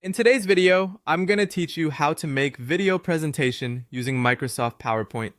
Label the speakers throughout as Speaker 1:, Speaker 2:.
Speaker 1: In today's video, I'm going to teach you how to make video presentation using Microsoft PowerPoint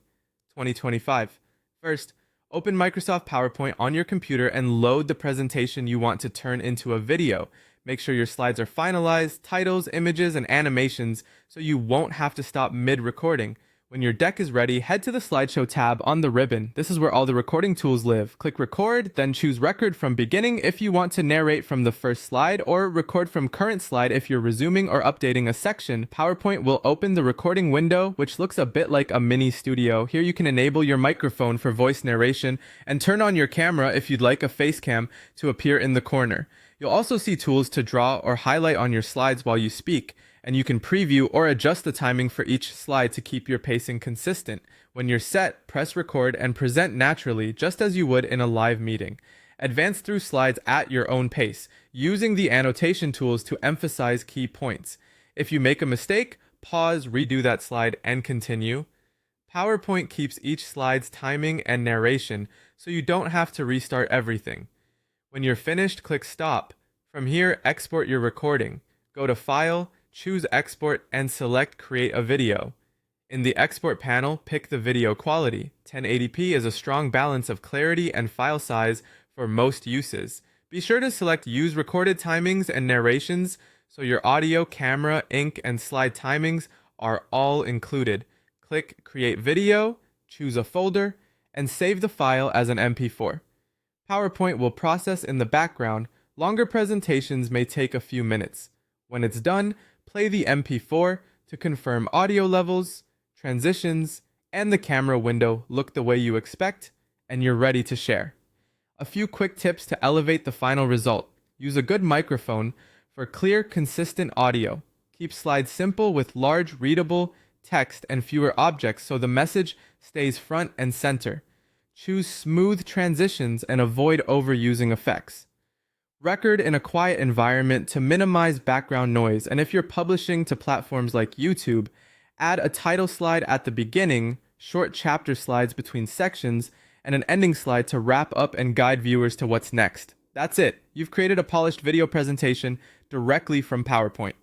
Speaker 1: 2025. First, open Microsoft PowerPoint on your computer and load the presentation you want to turn into a video. Make sure your slides are finalized, titles, images, and animations so you won't have to stop mid-recording. When your deck is ready, head to the slideshow tab on the ribbon. This is where all the recording tools live. Click record, then choose record from beginning if you want to narrate from the first slide, or record from current slide if you're resuming or updating a section. PowerPoint will open the recording window, which looks a bit like a mini studio. Here you can enable your microphone for voice narration and turn on your camera if you'd like a face cam to appear in the corner. You'll also see tools to draw or highlight on your slides while you speak, and you can preview or adjust the timing for each slide to keep your pacing consistent. When you're set, press record and present naturally, just as you would in a live meeting. Advance through slides at your own pace, using the annotation tools to emphasize key points. If you make a mistake, pause, redo that slide, and continue. PowerPoint keeps each slide's timing and narration, so you don't have to restart everything. When you're finished, click Stop. From here, export your recording. Go to File, choose Export, and select Create a Video. In the Export panel, pick the video quality. 1080p is a strong balance of clarity and file size for most uses. Be sure to select Use Recorded Timings and Narrations so your audio, camera, ink, and slide timings are all included. Click Create Video, choose a folder, and save the file as an MP4. PowerPoint will process in the background. Longer presentations may take a few minutes. When it's done, play the MP4 to confirm audio levels, transitions, and the camera window look the way you expect, and you're ready to share. A few quick tips to elevate the final result. Use a good microphone for clear, consistent audio. Keep slides simple with large, readable text and fewer objects so the message stays front and center. Choose smooth transitions and avoid overusing effects. Record in a quiet environment to minimize background noise, and if you're publishing to platforms like YouTube, add a title slide at the beginning, short chapter slides between sections, and an ending slide to wrap up and guide viewers to what's next. That's it. You've created a polished video presentation directly from PowerPoint.